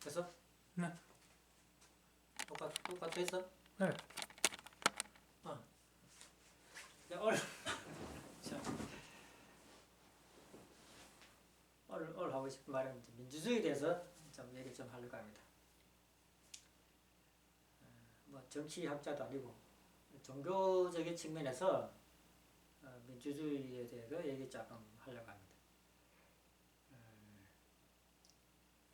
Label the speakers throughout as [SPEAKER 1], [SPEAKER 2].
[SPEAKER 1] 됐어?
[SPEAKER 2] 네.
[SPEAKER 1] 똑같았어?
[SPEAKER 2] 네.
[SPEAKER 1] 오늘 오늘 하고 싶은 말은 이제 민주주의에 대해서 좀 얘기 좀 하려고 합니다. 뭐 정치학자도 아니고 종교적인 측면에서 민주주의에 대해서 얘기 조금 하려고 합니다.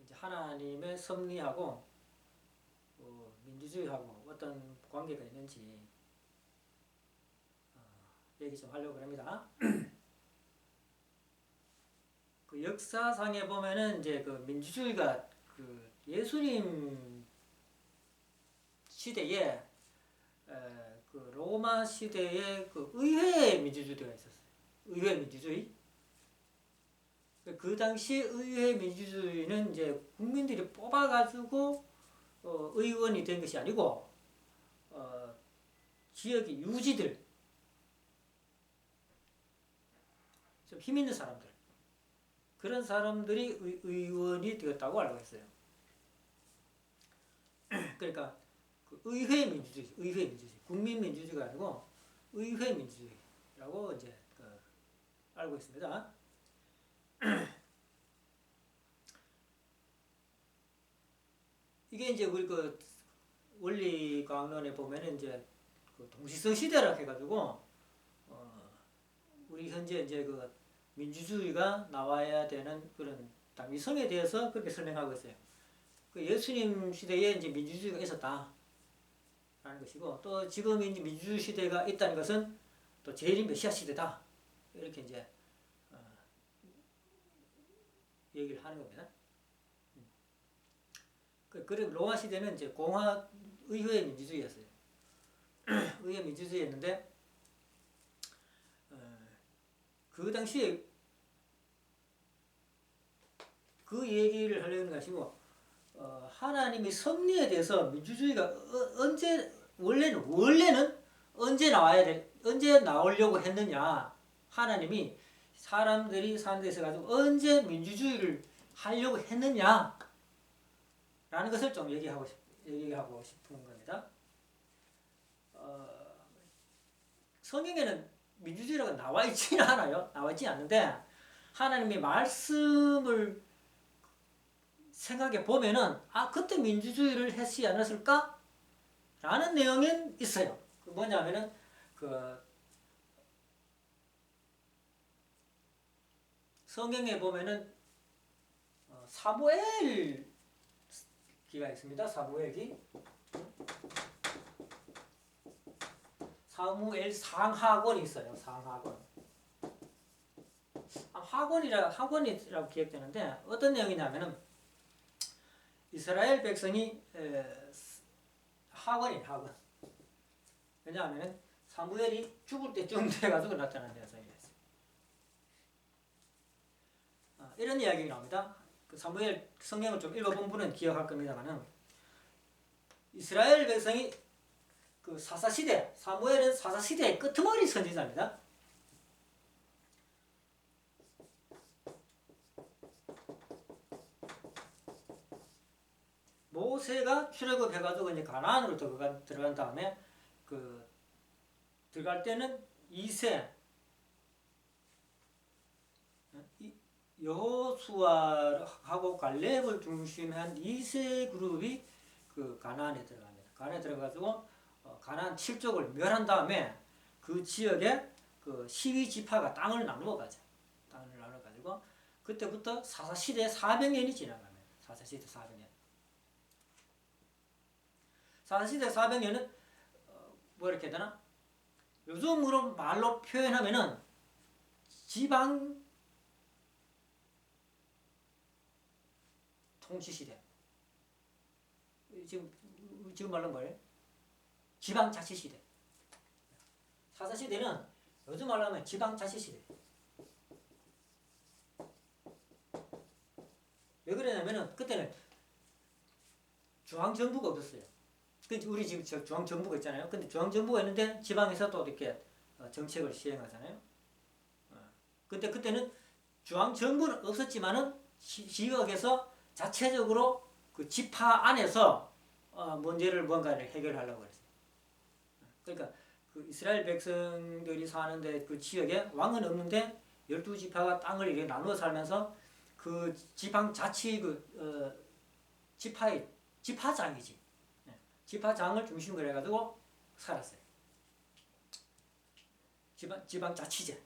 [SPEAKER 1] 이제 하나님의 섭리하고 민주주의하고 어떤 관계가 있는지 얘기 좀 하려고 합니다. 그 역사상에 보면은 이제 그 민주주의가 그 예수님 시대에 그 로마 시대에 그 의회 민주주의가 있었어요. 의회 민주주의. 그 당시 의회 민주주의는 이제 국민들이 뽑아가지고 의원이 된 것이 아니고 지역의 유지들, 좀 힘 있는 사람들, 그런 사람들이 의원이 되었다고 알고 있어요. 그러니까 그 의회 민주주의, 국민 민주주의가 아니고 의회 민주주의라고 이제 알고 있습니다. 이게 이제 우리 그 원리 강론에 보면은 이제 그 동시성 시대라 해가지고 우리 현재 이제 그 민주주의가 나와야 되는 그런 당위성에 대해서 그렇게 설명하고 있어요. 그 예수님 시대에 이제 민주주의가 있었다라는 것이고, 또 지금 이제 민주주의 시대가 있다는 것은 또 재림 메시아 시대다, 이렇게 이제 얘기를 하는 겁니다. 그리고 로마 시대는 이제 공화 의회 민주주의였어요. 의회 민주주의였는데 그 당시에 그 얘기를 하려는 것이고, 하나님의 섭리에 대해서 민주주의가 원래는 언제 나오려고 했느냐, 하나님이 사람들이 사는 데서 가지고 언제 민주주의를 하려고 했느냐 라는 것을 좀 얘기하고 싶은 겁니다. 성경에는 민주주의라고 나와 있지는 않아요. 나와 있지 않는데 하나님의 말씀을 생각해 보면은 그때 민주주의를 했지 않았을까? 라는 내용은 있어요. 뭐냐면은 성경에 보면은 사무엘 기가 있습니다. 사무엘 상하권이 있어요. 상하권. 학원이라고 기억되는데 어떤 내용이냐면은 이스라엘 백성이 학원. 왜냐하면은 사무엘이 죽을 때쯤 돼가지고 나타난 데서 이런 이야기가 나옵니다. 그 사무엘 성경을 좀 읽어본 분은 기억할 겁니다만은 이스라엘 백성이 그 사사시대, 사무엘은 사사시대의 끄트머리 선지자입니다. 모세가 출애굽해가지고 이제 가나안으로 들어간 다음에 들어갈 때는 2세 여호수아하고 갈렙을 중심한 2세 그룹이 그 가나안에 들어갑니다. 가나안에 들어가지고 가나안 7족을 멸한 다음에 그 지역에 그 12지파가 땅을 나누어가죠. 땅을 나눠가지고 그때부터 사사시대 400년이 지나갑니다. 사사시대 400년. 사사시대 400년은 뭐 이렇게 되나? 요즘으로 말로 표현하면은 지방 통치시대. 지금 말로 뭐예요? 지방자치시대. 사사시대는 요즘 말로 하면 지방자치시대. 왜 그러냐면은 그때는 중앙정부가 없었어요. 우리 지금 중앙정부가 있잖아요. 근데 중앙정부가 있는데 지방에서 또 이렇게 정책을 시행하잖아요. 근데 그때는 중앙정부는 없었지만은 지역에서 자체적으로 그 지파 안에서 뭔가를 해결하려고 그랬어요. 그러니까 그 이스라엘 백성들이 사는데 그 지역에 왕은 없는데 12지파가 땅을 이렇게 나누어 살면서 그 지방 자치 지파의 지파장이지. 지파장을 중심으로 해가지고 살았어요. 지방 자치제.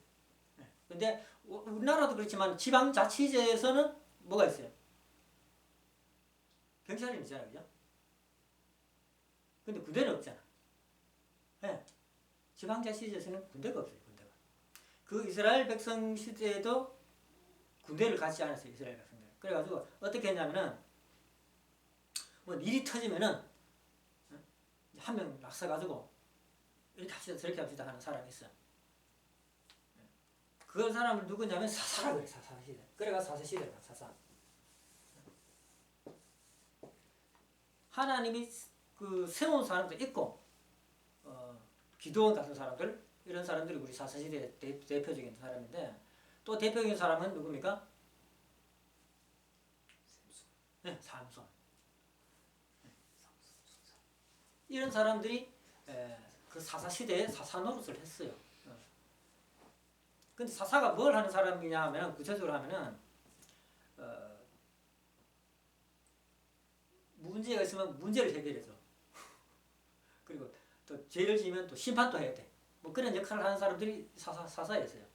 [SPEAKER 1] 근데 우리나라도 그렇지만 지방 자치제에서는 뭐가 있어요? 경찰이 있잖아요, 그죠? 근데 군대는 없잖아. 네. 지방자치제에서는 군대가 없어요, 군대가. 그 이스라엘 백성 시대에도 군대를 갖지 않았어요, 이스라엘 백성들. 그래가지고 어떻게 했냐면은 뭐 일이 터지면은 한 명 낙서가지고 이렇게 합시다, 저렇게 합시다 하는 사람이 있어. 그 사람을 누구냐면 사사라 그래, 사사시대. 그래가 사사시대가 사사. 하나님이 그 세운 사람도 있고, 기도원 같은 사람들, 이런 사람들이 우리 사사시대의 대표적인 사람인데, 또 대표적인 사람은 누굽니까? 네, 삼손. 이런 사람들이 그 사사시대에 사사 노릇을 했어요. 근데 사사가 뭘 하는 사람이냐 하면, 구체적으로 하면은, 문제가 있으면 문제를 해결해줘. 그리고 또 죄를 지으면 또 심판도 해야 돼. 뭐 그런 역할을 하는 사람들이 사사였어요.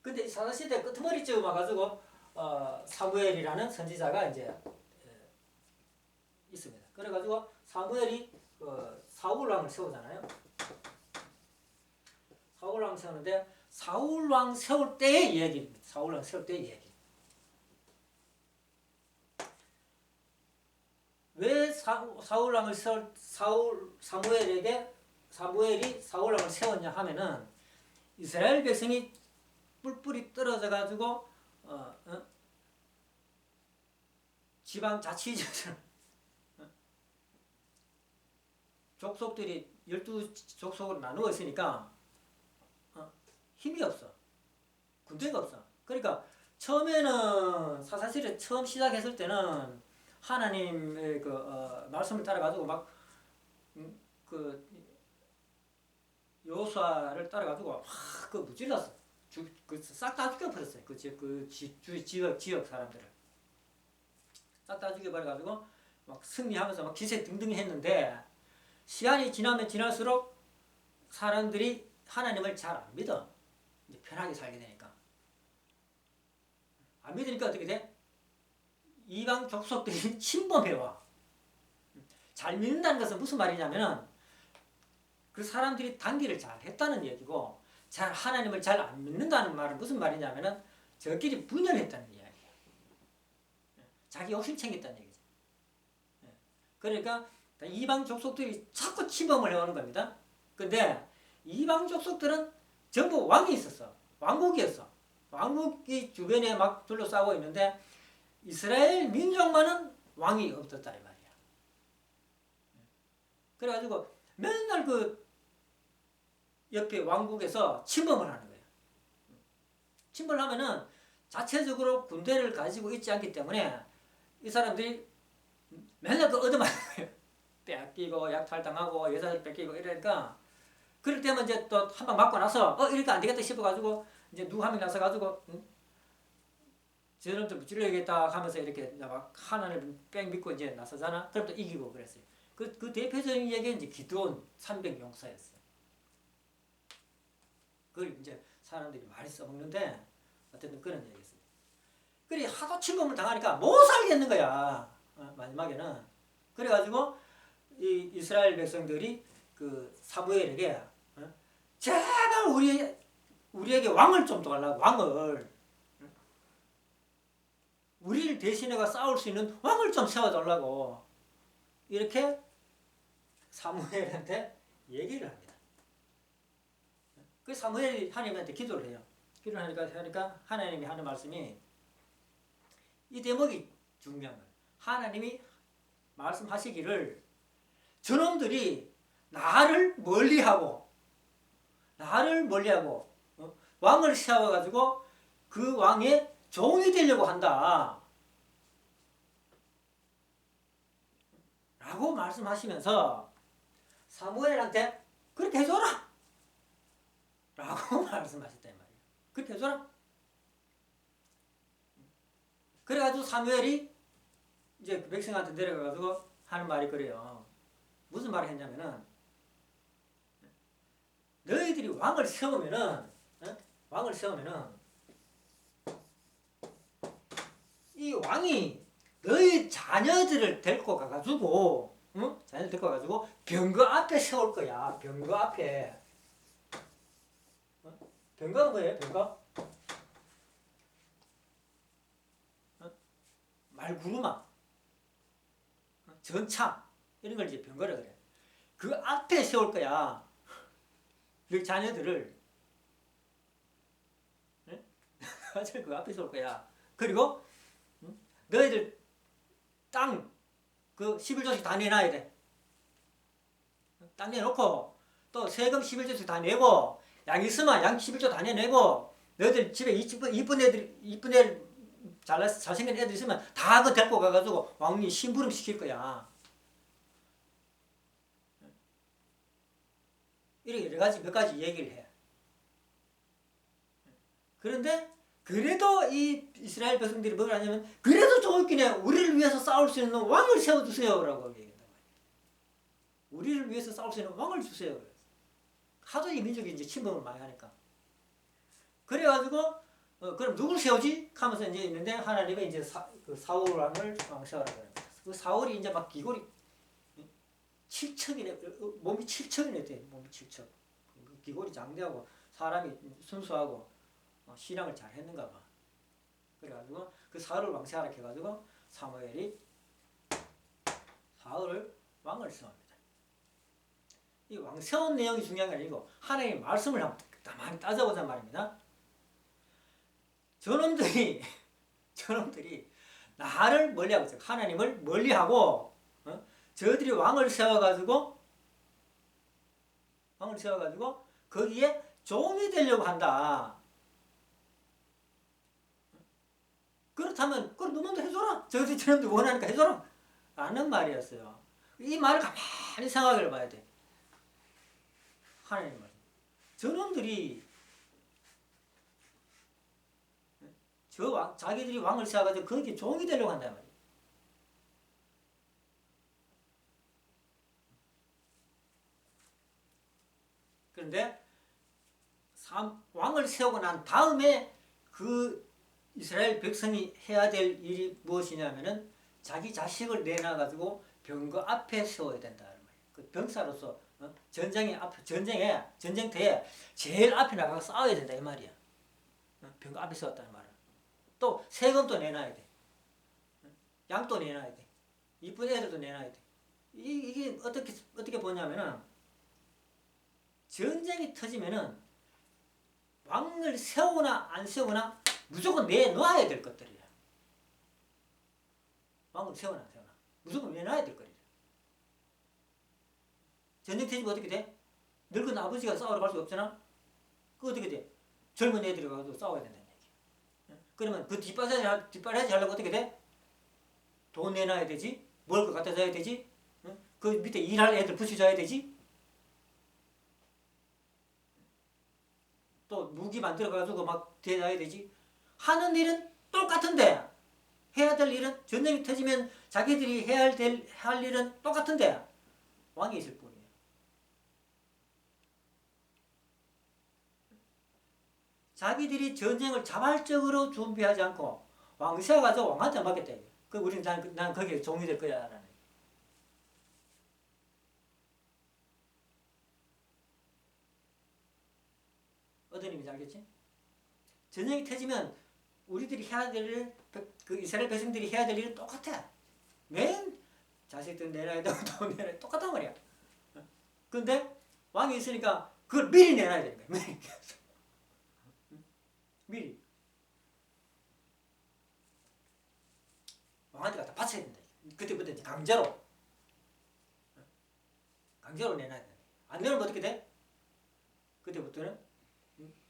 [SPEAKER 1] 근데 이 사사시대 끄트머리쯤 와가지고 사무엘이라는 선지자가 이제 있습니다. 그래가지고 사무엘이 사울왕을 세우잖아요. 사울왕 세우는데 사울왕 세울 때의 이야기입니다. 사울왕 세울 때의 이야기. 왜 사울왕을 사무엘이 사울왕을 세웠냐 하면은 이스라엘 백성이 뿔뿔이 떨어져 가지고 지방 자치제처럼 족속들이 12족속으로 나누어 있으니까 힘이 없어. 군대가 없어. 그러니까 처음에는 사사시대 처음 시작했을 때는 하나님의 말씀을 따라가지고 막 여호수아를 따라가지고 막 무찔렀어. 싹 다 죽여버렸어요. 지역 사람들을 싹 다 죽여버려가지고 막 승리하면서 막 기세 등등 했는데 시간이 지나면 지날수록 사람들이 하나님을 잘 안 믿어. 이제 편하게 살게 되니까. 안 믿으니까 어떻게 돼? 이방 족속들이 침범해와. 잘 믿는다는 것은 무슨 말이냐면은 그 사람들이 단기를 잘 했다는 얘기고 하나님을 잘 안 믿는다는 말은 무슨 말이냐면은 저끼리 분열했다는 이야기예요. 자기 욕심 챙겼다는 얘기죠. 그러니까 이방 족속들이 자꾸 침범을 해오는 겁니다. 근데 이방 족속들은 전부 왕이 있었어. 왕국이었어. 왕국이 주변에 막 둘러싸고 있는데 이스라엘 민족만은 왕이 없었다 이 말이야. 그래가지고 맨날 그 옆에 왕국에서 침범을 하는 거예요. 침범을 하면은 자체적으로 군대를 가지고 있지 않기 때문에 이 사람들이 맨날 얻어맞는 거예요. 빼앗기고 약탈당하고 여자들 뺏기고 이러니까 그럴 때면 이제 또 한 방 맞고 나서 이렇게 안 되겠다 싶어가지고 이제 누구 한 명 나서가지고 저놈 좀 무찔러야겠다 하면서 이렇게 막 하나님을 뺑 믿고 이제 나서잖아. 그럼 또 이기고 그랬어요. 그 대표적인 얘기가 이제 기드온 300용사였어요. 그걸 이제 사람들이 많이 써먹는데 어쨌든 그런 얘기였어요. 그래 하도 침범을 당하니까 못 살겠는 거야. 마지막에는. 그래가지고 이 이스라엘 백성들이 그 사무엘에게 제발 우리에게 왕을 좀 달라고 왕을 우리를 대신해가 싸울 수 있는 왕을 좀 세워달라고 이렇게 사무엘한테 얘기를 합니다. 그 사무엘이 하나님한테 기도를 해요. 기도를 하니까 하나님이 하는 말씀이 이 대목이 중요한 거예요. 하나님이 말씀하시기를 저놈들이 나를 멀리하고 왕을 세워가지고 그 왕의 종이 되려고 한다. 라고 말씀하시면서 사무엘한테 그렇게 해줘라 라고 말씀하셨단 말이에요. 그렇게 해줘라. 그래가지고 사무엘이 이제 백성한테 내려가가지고 하는 말이 그래요. 무슨 말을 했냐면은 너희들이 왕을 세우면은 이 왕이 너희 자녀들을 데리고 가가지고 자녀들 데리고 가가지고 병거 앞에 세울 거야. 병거 앞에. 병거가 뭐예요? 병거? 말구르마, 전차 이런 걸 이제 병거라 그래. 그 앞에 세울 거야. 너희 자녀들을 그 앞에 세울 거야. 그리고 너희들 땅 그 11조씩 다 내놔야 돼. 땅 내놓고 또 세금 11조씩 다 내고 양 있으면 양 11조 다 내내고 너희들 집에 이쁜 애들 잘생긴 애들 있으면 다 그 데리고 가가지고 왕이 심부름 시킬 거야. 이렇게 여러 가지 몇 가지 얘기를 해. 그런데 그래도 이 이스라엘 백성들이 뭘 하냐면 그래도 좋겠네. 우리를 위해서 싸울 수 있는 왕을 세워주세요라고 얘기한단 말이에요. 우리를 위해서 싸울 수 있는 왕을 주세요. 하도 이 민족이 이제 침범을 많이 하니까. 그래가지고 그럼 누굴 세우지? 하면서 이제 있는데 하나님은 이제 사울 왕을 세우라고 합니다. 그 사울이 이제 막 기골이 7척이네. 몸이 7척이네 돼. 몸이 7척. 기골이 장대하고 사람이 순수하고 신앙을 잘 했는가 봐. 그래가지고 그 사울을 왕세하라 해가지고 사무엘이 사울을 왕을 세웁니다. 이 왕 세운 내용이 중요한 게 아니고 하나님의 말씀을 한번 가만히 따져보자 말입니다. 저놈들이 나를 멀리하고 있어요. 하나님을 멀리하고 저들이 왕을 세워가지고 거기에 종이 되려고 한다. 그렇다면 그럼 너만도 해줘라. 저놈들 원하니까 해줘라. 라는 말이었어요. 이 말을 가만히 생각을 해봐야 돼. 하나님 말. 저놈들이 자기들이 왕을 세워가지고 거기에 종이 되려고 한단 말이에요. 그런데 왕을 세우고 난 다음에 그 이스라엘 백성이 해야 될 일이 무엇이냐면은 자기 자식을 내놔가지고 병거 앞에 세워야 된다는 말이에요. 그 병사로서 전쟁터에 제일 앞에 나가서 싸워야 된다 이 말이야. 병거 앞에 세웠다는 말은. 또 세금도 내놔야 돼. 양도 내놔야 돼. 이쁜 애들도 내놔야 돼. 이게 어떻게 보냐면은 전쟁이 터지면은 왕을 세우나 안 세우나 무조건 내놔야 될 것들이야. 왕을 세우나 안 세우나 무조건 내놔야 될 것이야. 전쟁 터지면 어떻게 돼? 늙은 아버지가 싸우러 갈 수 없잖아. 그 어떻게 돼? 젊은 애들이 가서 싸워야 된다는 얘기야. 그러면 그 뒷바라지 하려고 어떻게 돼? 돈 내놔야 되지. 먹을 거 갖다 줘야 되지. 그 밑에 일할 애들 붙여줘야 되지. 또 무기 만들어가지고 막 대놔야 되지. 하는 일은 똑같은데 해야 될 일은 전쟁이 터지면 자기들이 할 일은 똑같은데 왕이 있을 뿐이에요. 자기들이 전쟁을 자발적으로 준비하지 않고 왕세가지고 왕한테 맡겼다. 그 우리는 난 거기에 종이 될 거야 라는. 어떤 의미인지 알겠지? 전쟁이 터지면 우리들이 해야 될 일, 그 이스라엘 백성들이 해야 될 일은 똑같아. 맨 자식들 내놔야 되고 돈 내놔야 돼. 똑같단 말이야. 근데 왕이 있으니까 그걸 미리 내놔야 되는 거야. 미리. 왕한테 갖다 바쳐야 된다. 그때부터 이제 강제로 내놔야 된다. 안 내놓으면 어떻게 돼? 그때부터는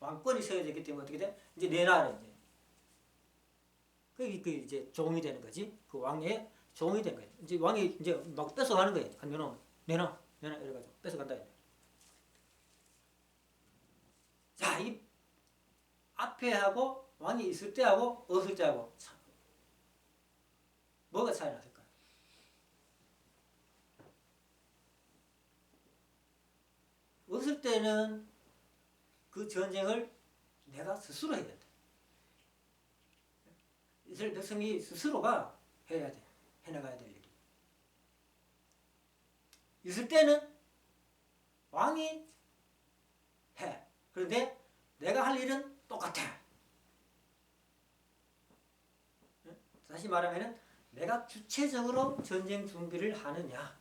[SPEAKER 1] 왕권이 세워야 되기 때문에 어떻게 돼? 이제 내놔라 이제. 그게 이제 종이 되는 거지. 그 왕의 종이 된 거예요. 이제 왕이 이제 막 뺏어가는 거예요. 안 내놔 이래가지고 뺏어간다. 자, 이 앞에 하고 왕이 있을 때하고 없을 때하고 뭐가 차이 났을까요? 없을 때는 그 전쟁을 내가 스스로 해야 돼. 이스라엘 백성이 스스로가 해야 돼. 해나가야 될 일이. 있을 때는 왕이 해. 그런데 내가 할 일은 똑같아. 다시 말하면 내가 주체적으로 전쟁 준비를 하느냐.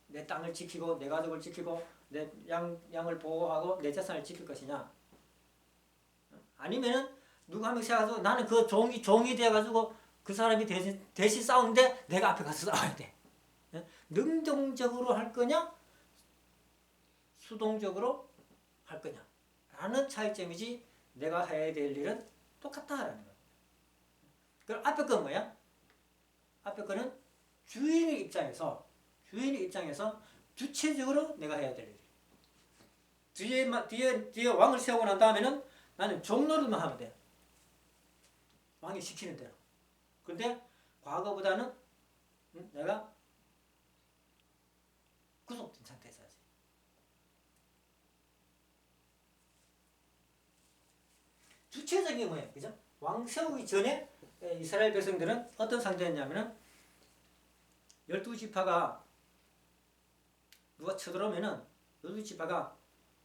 [SPEAKER 1] 내 땅을 지키고 내 가족을 지키고 내 양을 보호하고 내 재산을 지킬 것이냐. 아니면은 누가 한 명 세워가지고 나는 그 종이 돼가지고 그 사람이 대신 싸우는데 내가 앞에 가서 싸워야 돼. 능동적으로 할 거냐 수동적으로 할 거냐 라는 차이점이지 내가 해야 될 일은 똑같다라는 거야. 그럼 앞에 건 뭐야? 앞에 거는 주인의 입장에서 주체적으로 내가 해야 될 일. 뒤에 왕을 세우고 난 다음에는 나는 종노릇만 하면 돼. 왕이 시키는 대로. 그런데 과거보다는 내가 구속된 상태에서 하지. 주체적인 게 뭐예요? 그죠? 왕 세우기 전에 이스라엘 백성들은 어떤 상태였냐면은 12지파가 누가 쳐들어오면은 12지파가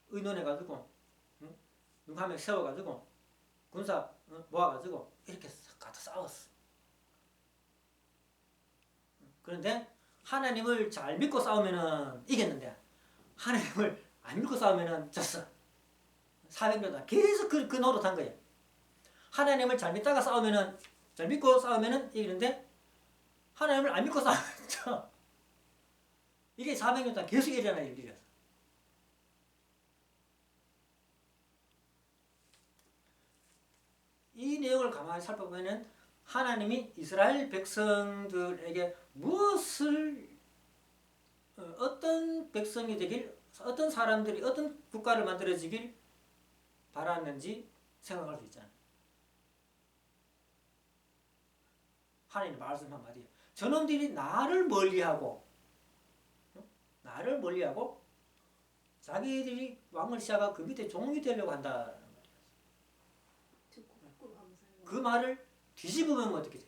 [SPEAKER 1] 의논해가지고 누가 한 명 세워가지고 군사 모아가지고 이렇게 가서 싸웠어. 그런데 하나님을 잘 믿고 싸우면은 이겼는데 하나님을 안 믿고 싸우면은 졌어. 400년 동안 계속 그 노릇한 거예요. 하나님을 잘 믿다가 싸우면은 잘 믿고 싸우면은 이기는데 하나님을 안 믿고 싸우면 져. 이게 400년 동안 계속 일어나는 일이라서. 이 내용을 가만히 살펴보면은 하나님이 이스라엘 백성들에게 무엇을 어떤 백성이 되길 어떤 사람들이 어떤 국가를 만들어지길 바랐는지 생각할 수 있잖아요. 하나님 말씀 한마디에 저놈들이 나를 멀리하고 자기들이 왕을 시작하고 그 밑에 종이 되려고 한다는 말이에요. 그 말을 뒤집으면 어떻게 돼?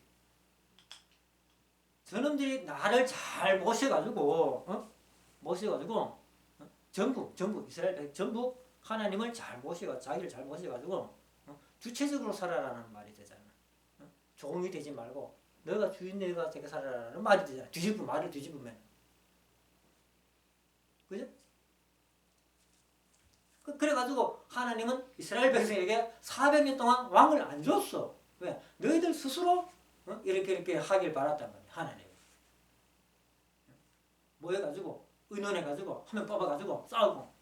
[SPEAKER 1] 저놈들이 나를 잘 모셔가지고 전부 이스라엘 전부 하나님을 잘 모셔가 자기를 잘 모셔가지고 주체적으로 살아라는 말이 되잖아. 종이 되지 말고 너가 주인 내가 되게 살아라는 말이 되잖아. 말을 뒤집으면. 그죠? 그래가지고 하나님은 이스라엘 백성에게 400년 동안 왕을 안 줬어. 왜? 너희들 스스로 이렇게 하길 바랐단 말이야. 하나님. 모여가지고 의논해가지고 한 명 뽑아가지고 싸우고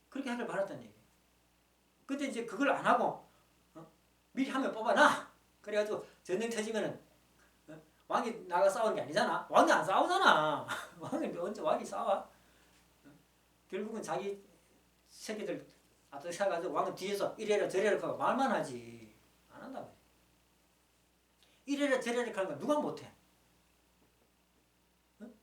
[SPEAKER 1] 그렇게 하길 바랐다는 얘기예요. 근데 이제 그걸 안 하고 미리 한 명 뽑아놔. 그래가지고 전쟁 터지면은 왕이 나가 싸우는 게 아니잖아. 왕이 안 싸우잖아. 왕이 언제 왕이 싸워? 결국은 자기 새끼들 앞서 세가지고 왕은 뒤에서 이래라 저래라 하고 말만 하지 안 한단 말이야. 이래라 저래라 하는 건 누가 못해? 응?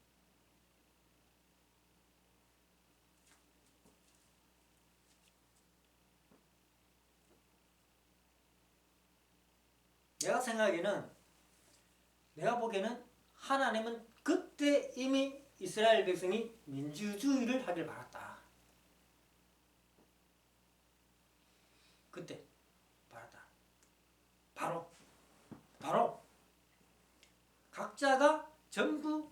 [SPEAKER 1] 내가 보기에는 하나님은 그때 이미 이스라엘 백성이 민주주의를 하길 바랐다. 그때 바랐다. 바로 각자가 전부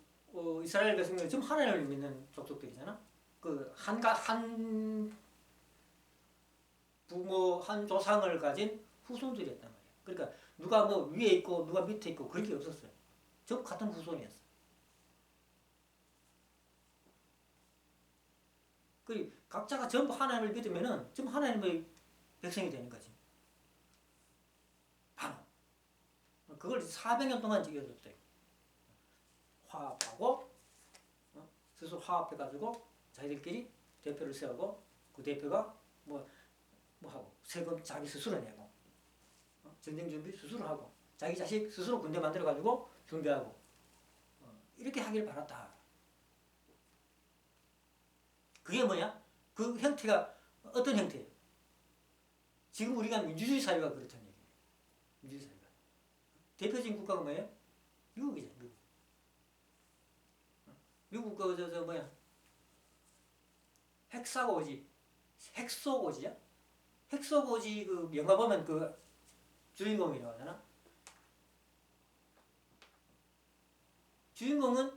[SPEAKER 1] 이스라엘 백성들 전부 하나님을 믿는 족속들이잖아. 그 한 부모 한 조상을 가진 후손들이었단 말이야. 그러니까 누가 뭐 위에 있고 누가 밑에 있고 그런 게 없었어요. 전부 같은 후손이었어. 그 각자가 전부 하나님을 믿으면은 전부 하나님의 백성이 되는 거지. 바로 그걸 400년 동안 지켜줬대. 화합하고 스스로 화합해가지고 자기들끼리 대표를 세우고 그 대표가 뭐 하고 세금 자기 스스로 내고 전쟁 준비 스스로 하고 자기 자식 스스로 군대 만들어가지고 준비하고 이렇게 하길 바랐다. 그게 뭐냐? 그 형태가 어떤 형태예요? 지금 우리가 민주주의 사회가 그렇다는 얘기예요. 민주주의 사회가. 대표적인 국가가 뭐예요? 미국이죠. 미국 그 뭐야? 헥사고지, 헥소고지야? 헥소고지 그 영화 보면 그 주인공이라고 하잖아. 주인공은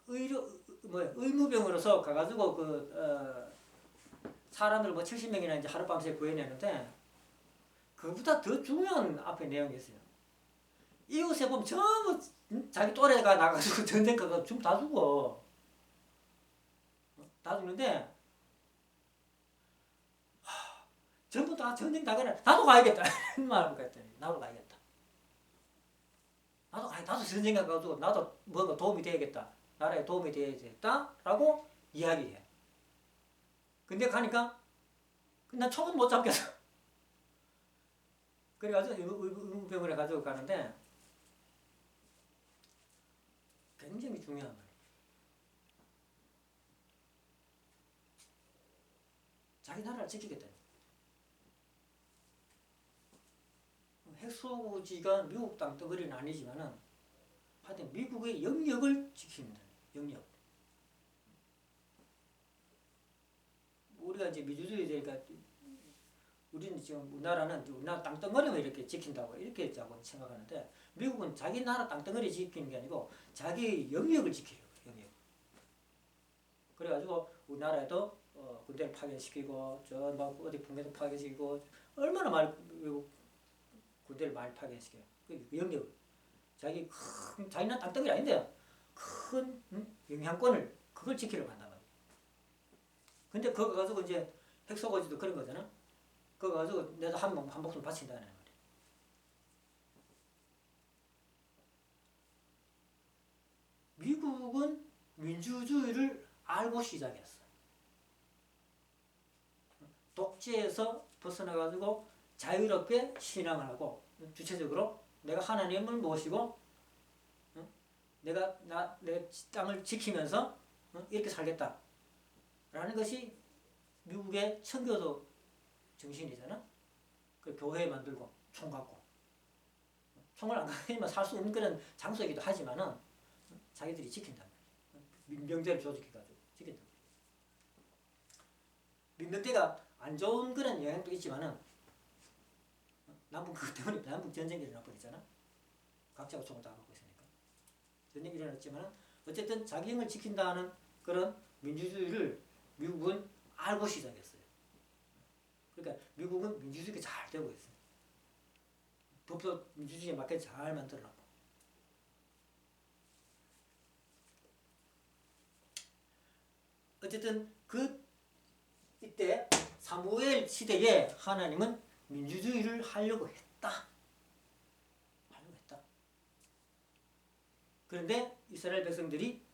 [SPEAKER 1] 의무병으로서 가가지고 사람들 뭐 70명이나 이제 하룻밤새 구해내는데 그보다 더 중요한 앞에 내용이 있어요. 이웃에 보면 전부 자기 또래가 나가지고 전쟁 가서 좀 다 죽어. 다 죽는데 전부 다 전쟁 나가라. 나도 가야겠다. 이런 말을 했더니 나도 가야겠다. 나도 전쟁 가가지고 나도 뭐가 도움이 되야겠다. 나라에 도움이 되야겠다라고 이야기해. 근데 가니까 난 총은 못 잡겠어. 그래가지고 의무병원에 가지고 가는데 굉장히 중요한 말이에요. 자기 나라를 지키겠다. 헥소고지가 미국 땅덩어리는 아니지만은 하여튼 미국의 영역을 지킵니다. 영역. 우리가 이제 민주주의니까 우리는 지금 우리나라 땅덩어리만 이렇게 지킨다고 이렇게 자꾸 생각하는데 미국은 자기 나라 땅덩어리 지키는 게 아니고 자기 영역을 지켜요. 영역. 그래가지고 우리나라에도 군대를 파견시키고 막 어디 북미도 파견시키고 얼마나 많이 미국 군대를 많이 파견시켜요. 그 영역. 자기 나라 땅덩어리 아닌데요. 큰 영향권을 그걸 지키려고 한단 말이에요. 근데 그거 가지고 이제 헥소고지도 그런 거잖아. 그거 가지고 내가 한 목숨 바친다는 말이에요. 미국은 민주주의를 알고 시작했어. 독재에서 벗어나가지고 자유롭게 신앙을 하고 주체적으로 내가 하나님을 모시고 내가 내 땅을 지키면서 이렇게 살겠다. 라는 것이 미국의 청교도 정신이잖아. 그 교회 만들고 총 갖고 총을 안 가지면 살 수 없는 그런 장소이기도 하지만은 자기들이 지킨다. 민병대를 조직해가지고 지킨다. 민병대가 안 좋은 그런 영향도 있지만은 남북 그것 때문에 남북 전쟁이 일어나버리잖아. 각자가 총을 다 갖고 있으니까 전쟁이 일어났지만은 어쨌든 자기 힘을 지킨다는 그런 민주주의를 미국은 알고 시작했어요. 그러니까 미국은 민주주의가 잘 되고 있어요. 법도 민주주의에 맞게 잘 만들어놨고. 어쨌든 이때 사무엘 시대에 하나님은 민주주의를 하려고 했다. 그런데 이스라엘 백성들이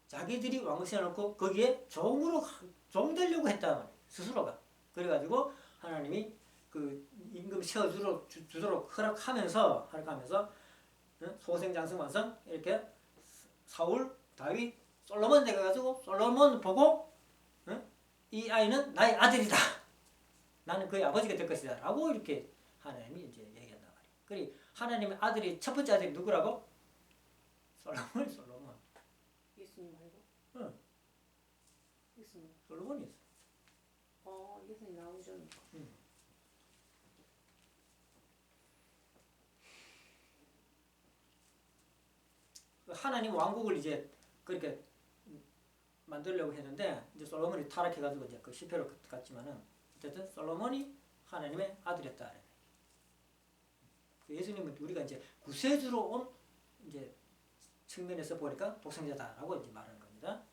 [SPEAKER 1] 자기들이 왕을 세워놓고 거기에 종 되려고 했단 말이에요. 스스로가. 그래가지고 하나님이 그 임금 세워주도록 허락하면서 소생장성만성 이렇게 사울, 다윗, 솔로몬 내가가지고 솔로몬 보고 이 아이는 나의 아들이다. 나는 그의 아버지가 될 것이다. 라고 이렇게 하나님이 이제 얘기한단 말이에요. 그리고 하나님의 아들이 첫 번째 아들이 누구라고? 솔로몬.
[SPEAKER 2] 예수님 말고?
[SPEAKER 1] 응.
[SPEAKER 2] 예수님.
[SPEAKER 1] 솔로몬이 있어.
[SPEAKER 2] 예수님 나오죠.
[SPEAKER 1] 응. 하나님 왕국을 이제 그렇게 만들려고 했는데 이제 솔로몬이 타락해가지고 이제 그 실패로 갔지만은 어쨌든 솔로몬이 하나님의 아들이었다. 예수님은 우리가 이제 구세주로 온 이제 측면에서 보니까 독생자다라고 이제 말하는 겁니다.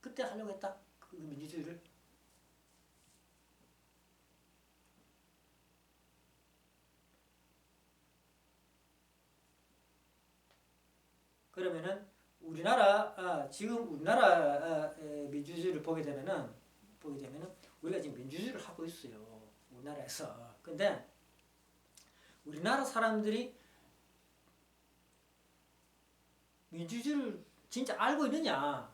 [SPEAKER 1] 그때 하려고 했다. 그 민주주의를. 그러면은 우리나라 지금 우리나라 민주주의를 보게 되면은 우리가 지금 민주주의를 하고 있어요. 우리나라에서. 근데 우리나라 사람들이 민주주의를 진짜 알고 있느냐?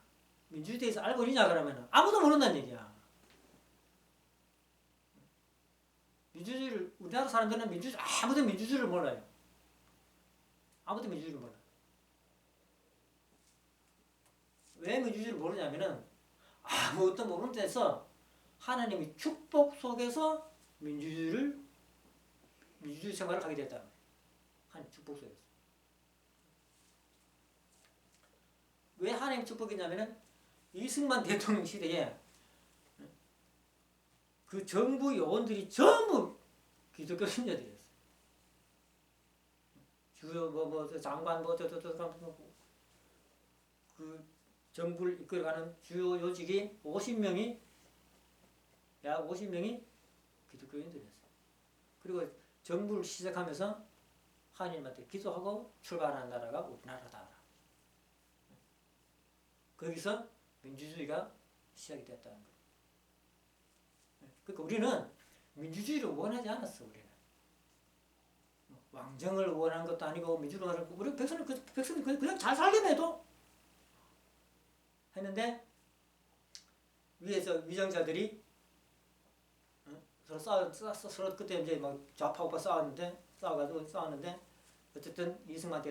[SPEAKER 1] 민주주의에 대해서 알고 있느냐 그러면은 아무도 모른다는 얘기야. 민주주의를 우리나라 사람들은 아무도 민주주의를 몰라요. 아무도 민주주의를 몰라. 왜 민주주의를 모르냐면은 아무것도 모르는 데서 하나님의 축복 속에서 민주주의 생활을 하게 됐다. 하나님 축복 속에서. 왜 하나님 축복이냐면은 이승만 대통령 시대에 그 정부 요원들이 전부 기독교 신자들이었어요. 주요 장관 그 정부를 이끌어가는 주요 요직이 50명이 기독교인들이었어요. 그리고 정부를 시작하면서 하나님한테 기도하고 출발한 나라가 우리나라다. 거기서 민주주의가 시작이 됐다는 거예요. 그러니까 우리는 민주주의를 원하지 않았어. 우리는 왕정을 원하는 것도 아니고 민주를 원하는 거. 우리 백성은 그냥 잘 살기만 해도 했는데 위에서 위정자들이 서로 그때 이제 막 좌파 우파 싸웠는데 어쨌든 이승만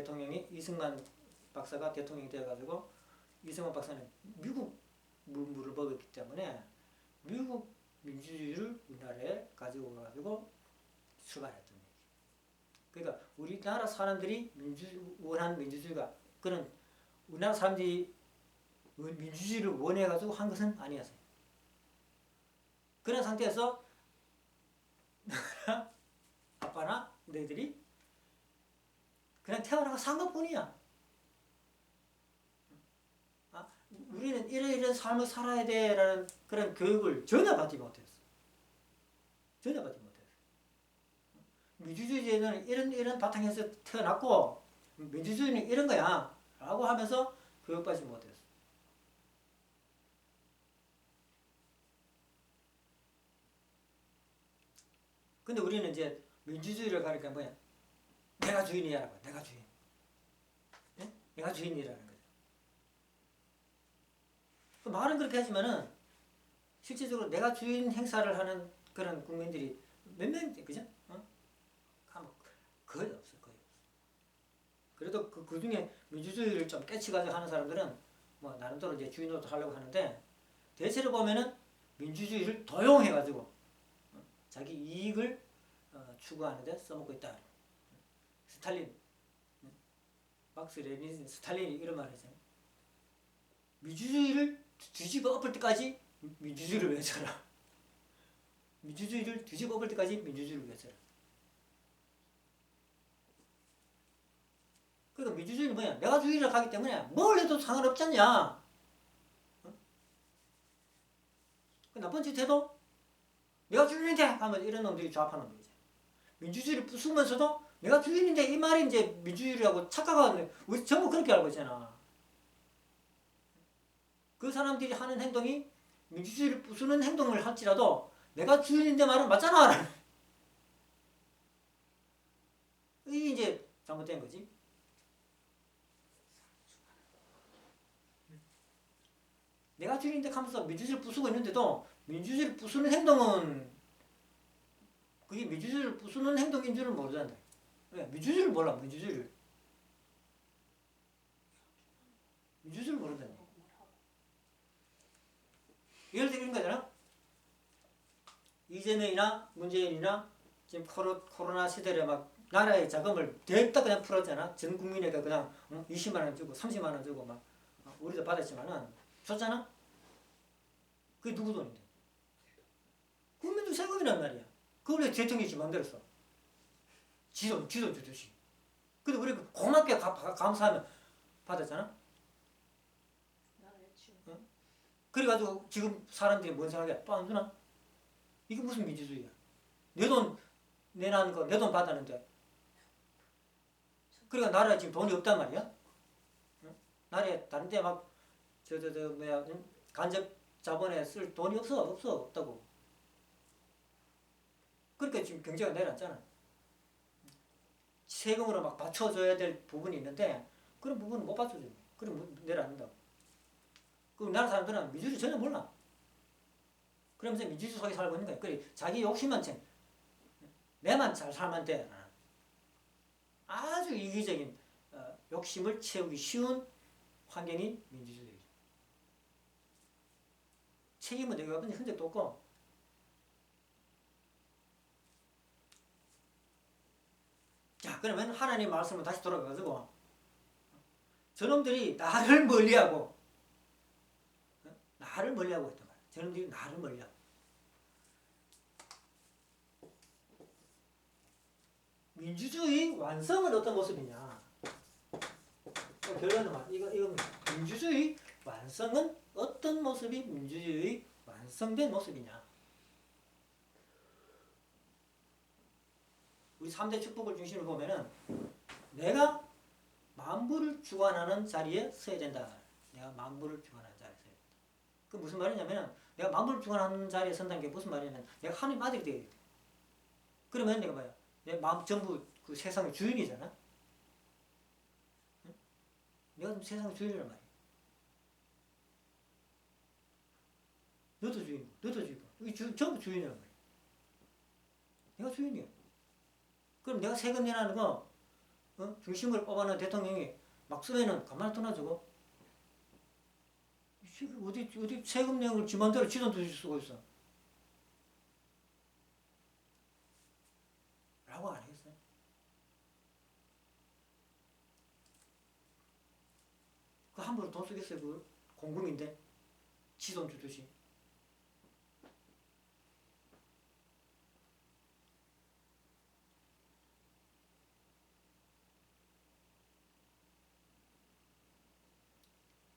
[SPEAKER 1] 박사가 대통령이 되어가지고 이승만 박사는 미국 문물을 먹었기 때문에 미국 민주주의를 우리나라에 가지고 가지고 출발했던 얘기. 그러니까 우리나라 사람들이 원하는 민주주의가 그런 우리나라 사람들이 민주주의를 원해가지고 한 것은 아니었어요. 그런 상태에서 아빠나 너희들이 그냥 태어나고 산 것뿐이야. 우리는 이런 삶을 살아야 돼라는 그런 교육을 전혀 받지 못했어. 민주주의는 이런 바탕에서 태어났고 민주주의는 이런 거야 라고 하면서 교육받지 못했어. 근데 우리는 이제 민주주의를 가리니까 뭐야? 내가 주인이야라고. 내가 주인. 네? 내가 주인이라는 거죠. 말은 그렇게 하지만은 실질적으로 내가 주인 행사를 하는 그런 국민들이 몇 명인지 그죠? 거의 없어. 그래도 그 중에 민주주의를 좀 깨치가지고 하는 사람들은 뭐 나름대로 이제 주인 노릇 하려고 하는데 대체로 보면은 민주주의를 도용해가지고 자기 이익을 추구하는 데 써먹고 있다. 스탈린, 막스 레닌, 스탈린이 이런 말을 했잖아요. 민주주의를 뒤집어 엎을 때까지 민주주의를 외쳐라. 민주주의를 뒤집어 엎을 때까지 민주주의를 외쳐라. 그러니까 민주주의는 뭐야? 내가 주의를 하기 때문에 뭘 해도 상관없지 않냐? 나쁜 짓 해도 내가 주인인데 하면 이런 놈들이 좌파 놈들이지. 민주주의를 부수면서도 내가 주인인데 이 말이 이제 민주주의라고 착각하는 우리 전부 그렇게 알고 있잖아. 그 사람들이 하는 행동이 민주주의를 부수는 행동을 할지라도 내가 주인인데 말은 맞잖아. 이게 이제 잘못된 거지. 내가 주인인데 하면서 민주주의를 부수고 있는데도 민주주의를 부수는 행동은 그게 민주주의를 부수는 행동인 줄은 모르잖아. 왜? 민주주의를 몰라. 민주주의를 모른다니. 예를 들어 이런 거잖아. 이재명이나 문재인이나 지금 코로나 시대에 막 나라의 자금을 대다 그냥 풀었잖아. 전 국민에게 그냥 20만 원 주고 30만 원 주고 막 우리도 받았지만은 줬잖아. 그게 누구 돈인데? 국민들 세금이란 말이야. 그걸 왜 대통령이 만들었어? 지돈 주듯이. 근데 우리가 고맙게 감사하면 받았잖아. 응? 그래가지고 지금 사람들이 뭔 생각해? 또 안 주나? 이게 무슨 민주주의야? 내 돈 내라는 거, 내 돈 받았는데. 그러니까 나라에 지금 돈이 없단 말이야? 응? 나라에 다른 데 막 뭐야 간접 자본에 쓸 돈이 없다고. 그러니까 지금 경제가 내려앉잖아. 세금으로 막 받쳐줘야 될 부분이 있는데 그런 부분은 못 받쳐줘. 그럼 내려앉는다고. 그럼 나라 사람들은 민주주의 전혀 몰라. 그러면서 민주주의 속에 살고 있는 거야. 그래 자기 욕심만 챙. 내만 잘 살면 돼. 아주 이기적인 욕심을 채우기 쉬운 환경이 민주주의죠. 책임은 내가 받은 흔적도 없고. 자, 그러면 하나님 말씀으로 다시 돌아가가지고 저놈들이 나를 멀리하고 있단 말이야. 저놈들이 나를 멀리하고. 민주주의 완성은 어떤 모습이냐? 결론은 이거 민주주의 완성은 어떤 모습이 민주주의 완성된 모습이냐? 우리 3대 축복을 중심으로 보면은 내가 만물을 주관하는 자리에 서야 된다. 내가 만물을 주관하는 자리에 서야 된다. 그 무슨 말이냐면은 내가 만물을 주관하는 자리에 선다는 게 무슨 말이냐면 내가 하나님 아들이 되어야 돼. 그러면 내가 뭐야? 내 마음 전부 그 세상의 주인이잖아. 응? 내가 좀 세상의 주인이란 말이야. 너도 주인이고, 너도 주인이고, 여기 전부 주인이란 말이야. 내가 주인이야. 그럼 내가 세금 내라는 거, 중심을 뽑아놓은 대통령이 막 쓰면은 가만히 떠나주고, 어디 세금 내는 걸 지 맘대로 지돈 두실 수가 있어. 라고 안 하겠어요? 그 함부로 돈 쓰겠어요? 그 공금인데? 지돈 주듯이.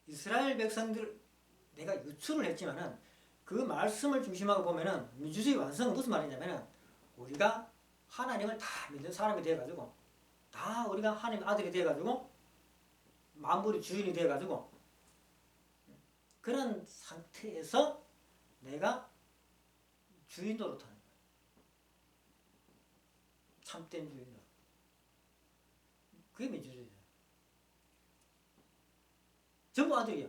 [SPEAKER 1] 이스라엘 백성들 내가 유출을 했지만은 그 말씀을 중심하고 보면은 민주주의 완성은 무슨 말이냐면은 우리가 하나님을 다 믿는 사람이 되어가지고 다 우리가 하나님 아들이 되어가지고 만물의 주인이 되어가지고 그런 상태에서 내가 주인 노릇하는 거야. 참된 주인 노릇. 그게 민주주의야. 전부 아들이야.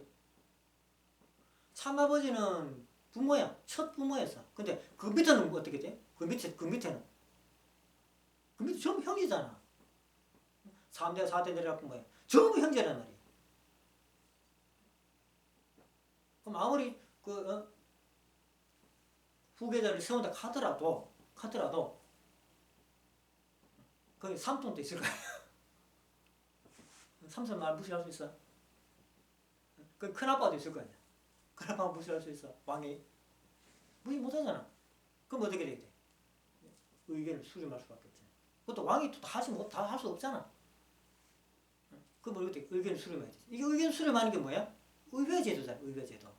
[SPEAKER 1] 참아버지는 부모야. 첫 부모였어. 근데 그 밑에는 어떻게 돼? 그 밑에는 전부 형제잖아. 3대, 4대 내려갖고 뭐야. 전부 형제란 말이야. 그럼 아무리 후계자를 세운다 하더라도 거기 삼촌도 있을 거야. 삼촌 말 무시할 수 있어? 그 큰아빠도 있을 거 아니야. 큰아빠가 무시할 수 있어. 왕이 무시 못하잖아. 그럼 어떻게 되게 돼? 의견을 수렴할 수밖에 없지. 그것도 왕이 또 다 할 수 없잖아. 그럼 어떻게 의견을 수렴해야 돼? 이게 의견 수렴하는 게 뭐야? 의회제도잖아. 의회제도.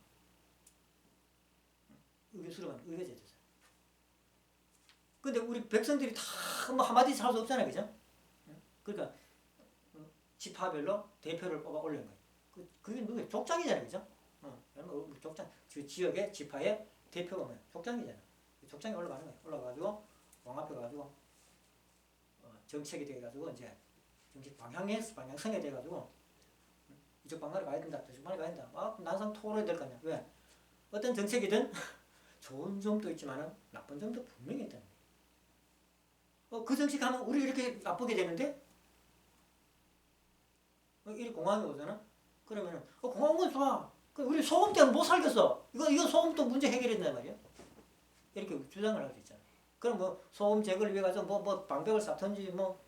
[SPEAKER 1] 의견 수렴하는 의회제도잖아. 근데 우리 백성들이 다 뭐 한마디씩 할 수 없잖아. 그죠? 그러니까 지파별로 대표를 뽑아 올린 거야. 그게 누구야? 족장이잖아. 그죠? 족장. 그 지역의 지파의 대표가 뭐야? 족장이잖아. 족장이 올라가는 거야. 올라가가지고 왕 앞에 가지고 정책이 돼가지고 이제 정책 방향성이 돼가지고 이쪽 방향으로 가야 된다. 저쪽 방향으로 가야 된다. 막 난상 토론이 될 거 아니야. 왜? 어떤 정책이든 좋은 점도 있지만은 나쁜 점도 분명히 있다는 거야. 그 정책하면 우리 이렇게 나쁘게 되는데 이 공항이 오잖아. 그러면은 공항은 좋아. 우리 소금 때문에 못 살겠어. 이거 소금도 문제 해결했단 말이야. 이렇게 주장을 할 수 있잖아. 그럼 뭐 소금 제거를 위해 가서 뭐 방벽을 쌓든지 뭐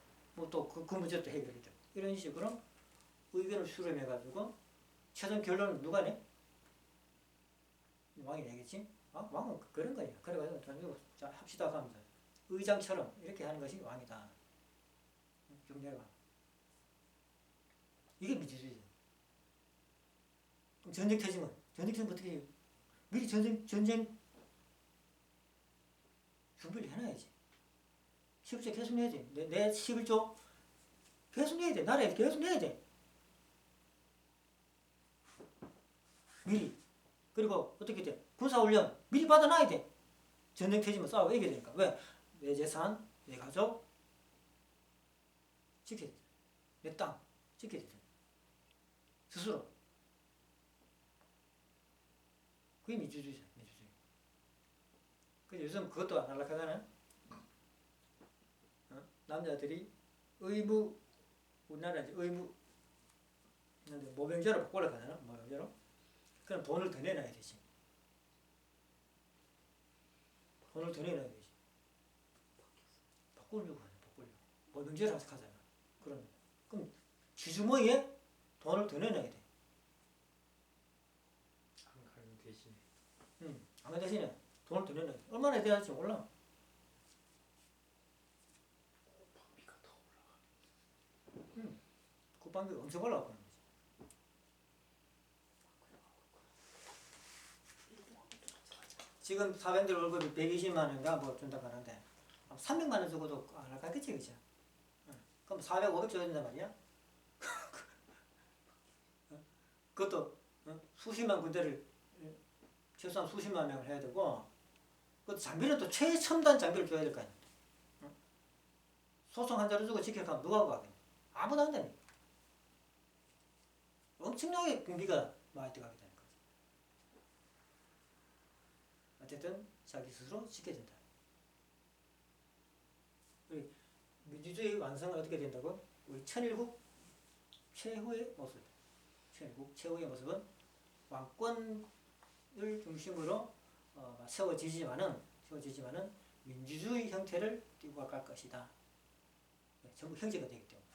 [SPEAKER 1] 또 그 문제도 해결해줘. 이런 식으로 의견을 수렴해 가지고 최종 결론은 누가 내? 왕이 내겠지. 왕은 그런 거야. 그래가지고 자 합시다 하면서 의장처럼 이렇게 하는 것이 왕이다. 좀 내려가. 이게 민주주의죠. 그럼 전쟁 터지면 어떻게 해요? 미리 전쟁 준비를 해놔야지. 11조 계속 내야지. 내 11조 계속 내야 돼. 나라에 계속 내야 돼. 미리. 그리고 어떻게 돼? 군사훈련 미리 받아놔야 돼. 전쟁 터지면 싸우고 이겨야 되니까. 왜? 내 재산, 내 가족 지켜야 돼. 내 땅 지켜야 돼. 스스로. 그게 민주주의죠. 민주주의. 근데 요즘 그것도 안 하려고 하잖아요. 남자들이 의무, 우리나라 이제 의무, 모병제로 바꾸려고 하잖아. 모병제로. 그럼 돈을 더 내놔야 되지. 돈을 더 내놔야 되지. 바꾸려고 하네, 바꾸려고. 모병제로 하잖아. 그럼 지주머니에 돈을 더 내놔야 돼.
[SPEAKER 3] 안 가는 대신에.
[SPEAKER 1] 안 그 대신에 돈을 더 내놔야 돼. 얼마나 돼야 될지 몰라.
[SPEAKER 3] 국방비가 더 올라가.
[SPEAKER 1] 국방비가 엄청 올라가는 거지. 지금 사병들 월급이 120만 원인가 뭐 준다고 하는데 300만 원 주고도 안 할까겠지, 그죠? 그럼 400, 500 줘야 된단 말이야? 그것도 수십만 군대를 최소한 수십만 명을 해야 되고 그 장비는 또 최첨단 장비를 줘야 될 거 아니야. 소총 한 자루 주고 지켜가면 누가 가겠냐? 아무도 안 되니까. 엄청나게 군비가 많이 들어가게 되는 거지. 어쨌든 자기 스스로 지켜야 된다. 우리 민주주의 완성은 어떻게 된다고? 우리 천일국 최후의 모습. 천일국 최후의 모습은 왕권을 중심으로 세워지지만은 민주주의 형태를 띠고 갈 것이다. 전부 형제가 되기 때문에.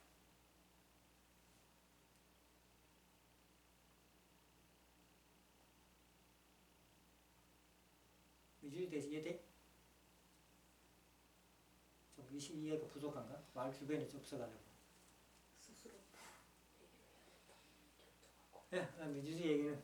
[SPEAKER 1] 민주주의에 대해서 이해돼? 좀 이해가 부족한가? 말 주변에 좀 없어가지고.
[SPEAKER 2] 스스로 다 얘기를 해야 된다. 결정하고.
[SPEAKER 1] 민주주의 얘기는